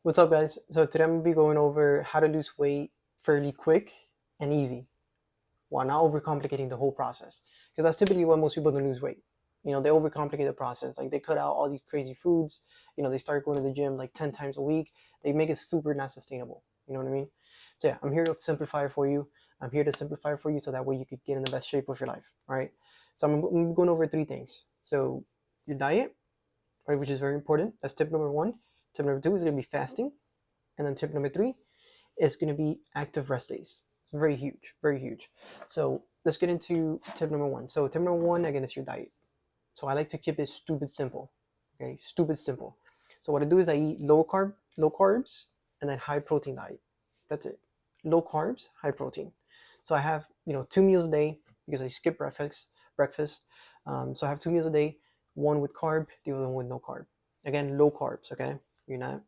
What's up, guys? So today I'm gonna be going over how to lose weight fairly quick and easy while not overcomplicating the whole process. Because that's typically what most people don't lose weight. They overcomplicate the process. Like they cut out all these crazy foods. They start going to the gym like 10 times a week. They make it super not sustainable. You know what I mean? So yeah, I'm here to simplify it for you. I'm here to simplify it for you so that way you could get in the best shape of your life. All right. So I'm going over three things. So your diet, right, which is very important. That's tip number one. Tip number two is gonna be fasting. And then tip number three is going to be active rest days. Very huge, very huge. So let's get into tip number one. So tip number one, again, is your diet. So I like to keep it stupid simple. Okay, stupid simple. So what I do is I eat low carbs, and then high protein diet. That's it. Low carbs, high protein. So I have 2 meals a day because I skip breakfast. So I have 2 meals a day, one with carb, the other one with no carb. Again, low carbs. Okay, you're not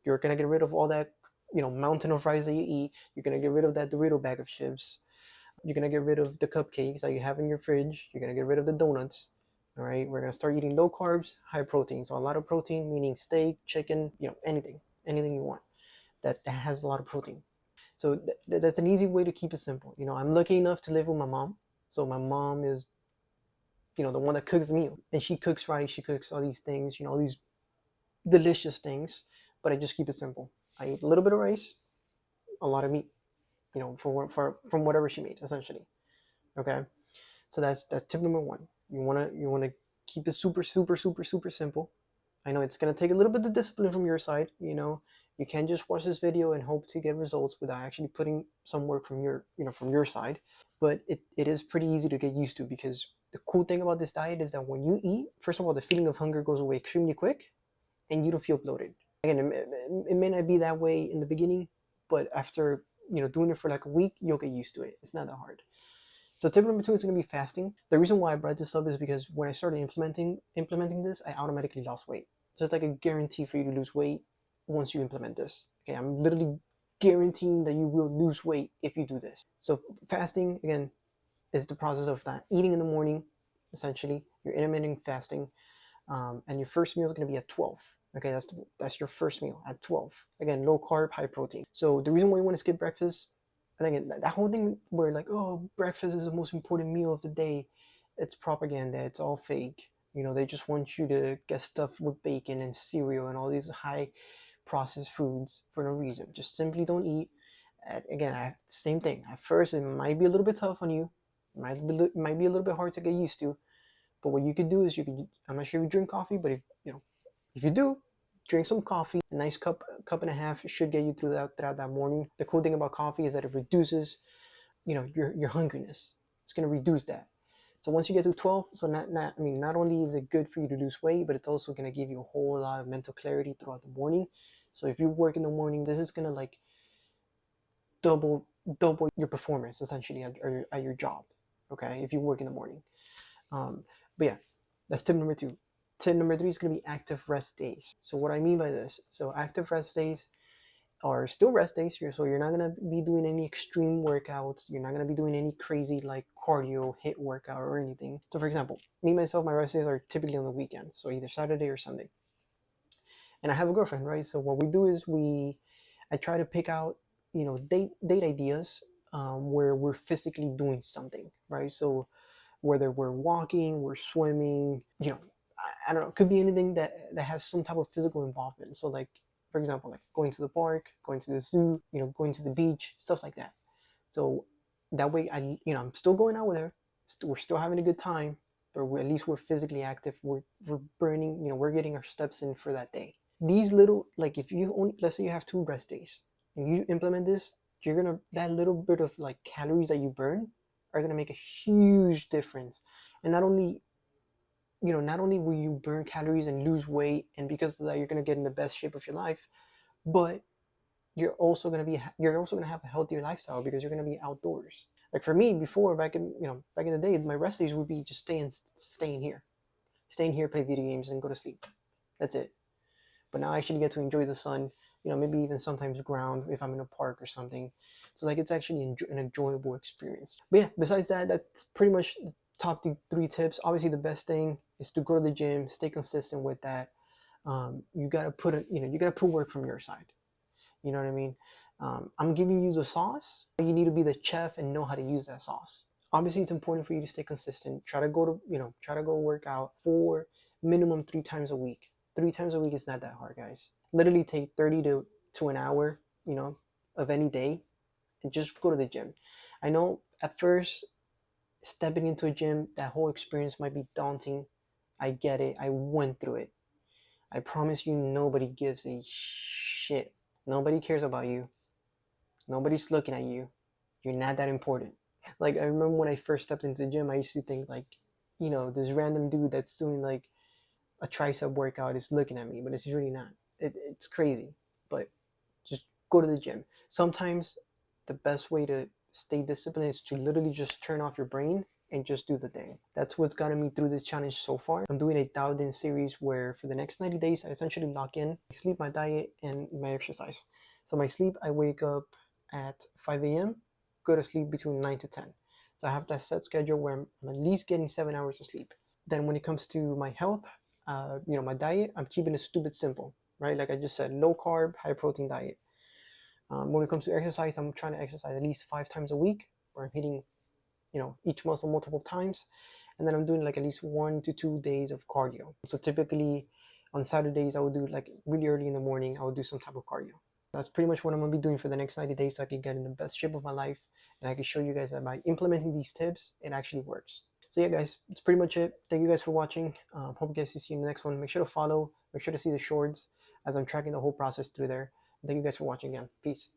you're gonna get rid of all that mountain of rice that you eat. You're gonna get rid of that Dorito bag of chips. You're gonna get rid of the cupcakes that you have in your fridge. You're gonna get rid of the donuts. All right, we're gonna start eating low carbs, high protein. So a lot of protein, meaning steak, chicken, anything you want that has a lot of protein. So that's an easy way to keep it simple. I'm lucky enough to live with my mom. So my mom is the one that cooks the meal, and she cooks rice. She cooks all these things. All these delicious things. But I just keep it simple. I eat a little bit of rice, a lot of meat, from whatever she made, essentially. Okay, so that's tip number one. You wanna keep it super super super super simple. I know it's gonna take a little bit of discipline from your side. You can't just watch this video and hope to get results without actually putting some work from your side. But it is pretty easy to get used to, because the cool thing about this diet is that when you eat, first of all, the feeling of hunger goes away extremely quick, and you don't feel bloated. Again, it may not be that way in the beginning, but after doing it for like a week, you'll get used to it. It's not that hard. So tip number two is going to be fasting. The reason why I brought this up is because when I started implementing this, I automatically lost weight. So it's like a guarantee for you to lose weight once you implement this. Okay, I'm literally guaranteeing that you will lose weight if you do this. So fasting, again, is the process of not eating in the morning. Essentially, you're intermittent fasting, and your first meal is going to be at 12. Okay, that's your first meal at 12. Again, low carb, high protein. So the reason why you want to skip breakfast, I think that whole thing where like, oh, breakfast is the most important meal of the day, it's propaganda. It's all fake. They just want you to get stuffed with bacon and cereal and all these high processed foods for no reason. Just simply don't eat. Again, same thing. At first, it might be a little bit tough on you. It might be a little bit hard to get used to. But what you could do is I'm not sure if you drink coffee, but if you do, drink some coffee. A nice cup and a half should get you throughout that morning. The cool thing about coffee is that it reduces, your hungriness. It's gonna reduce that. So once you get to 12, so not only is it good for you to lose weight, but it's also gonna give you a whole lot of mental clarity throughout the morning. So if you work in the morning, this is gonna like double your performance essentially at your job. Okay, if you work in the morning. But yeah, that's tip number two. Tip number three is going to be active rest days. So what I mean by this, so active rest days are still rest days. So you're not going to be doing any extreme workouts. You're not going to be doing any crazy like cardio hit workout or anything. So for example, me myself, my rest days are typically on the weekend. So either Saturday or Sunday. And I have a girlfriend, right? So what we do is I try to pick out, date ideas where we're physically doing something, right? So whether we're walking, we're swimming, I don't know, it could be anything that has some type of physical involvement. So like, for example, like going to the park, going to the zoo, going to the beach, stuff like that. So that way I'm still going out with her. We're still having a good time, but at least we're physically active. We're burning, we're getting our steps in for that day. These little, like if you only, let's say you have 2 rest days and you implement this, that little bit of like calories that you burn are gonna make a huge difference. And not only will you burn calories and lose weight, and because of that you're gonna get in the best shape of your life, but you're also gonna have a healthier lifestyle because you're gonna be outdoors. Like for me, before, back in the day, my rest days would be just staying here, play video games, and go to sleep. That's it. But now I actually get to enjoy the sun. Maybe even sometimes ground if I'm in a park or something. So like it's actually an enjoyable experience. But yeah, besides that, that's pretty much the top 3 tips. Obviously, the best thing is to go to the gym, stay consistent with that. You gotta put work from your side. You know what I mean? I'm giving you the sauce. You need to be the chef and know how to use that sauce. Obviously, it's important for you to stay consistent. Try to go to, try to go work out for minimum 3 times a week. 3 times a week is not that hard, guys. Literally take 30 to an hour, of any day, and just go to the gym. I know at first, stepping into a gym, that whole experience might be daunting. I get it. I went through it. I promise you, nobody gives a shit. Nobody cares about you. Nobody's looking at you. You're not that important. Like, I remember when I first stepped into the gym, I used to think like, this random dude that's doing like a tricep workout is looking at me, but it's really not. It's crazy. But just go to the gym. Sometimes the best way to stay disciplined is to literally just turn off your brain and just do the thing. That's what's gotten me through this challenge so far. I'm doing a dialed in series where for the next 90 days, I essentially lock in my sleep, my diet, and my exercise. So my sleep, I wake up at 5 a.m., go to sleep between 9 to 10. So I have that set schedule where I'm at least getting 7 hours of sleep. Then when it comes to my health, my diet, I'm keeping it stupid simple, right? Like I just said, low carb, high protein diet. When it comes to exercise, I'm trying to exercise at least 5 times a week, where I'm hitting, each muscle multiple times. And then I'm doing like at least 1 to 2 days of cardio. So typically on Saturdays, I would do like really early in the morning, I would do some type of cardio. That's pretty much what I'm going to be doing for the next 90 days so I can get in the best shape of my life. And I can show you guys that by implementing these tips, it actually works. So yeah, guys, that's pretty much it. Thank you guys for watching. Hope you guys see you in the next one. Make sure to follow. Make sure to see the shorts as I'm tracking the whole process through there. Thank you guys for watching again. Peace.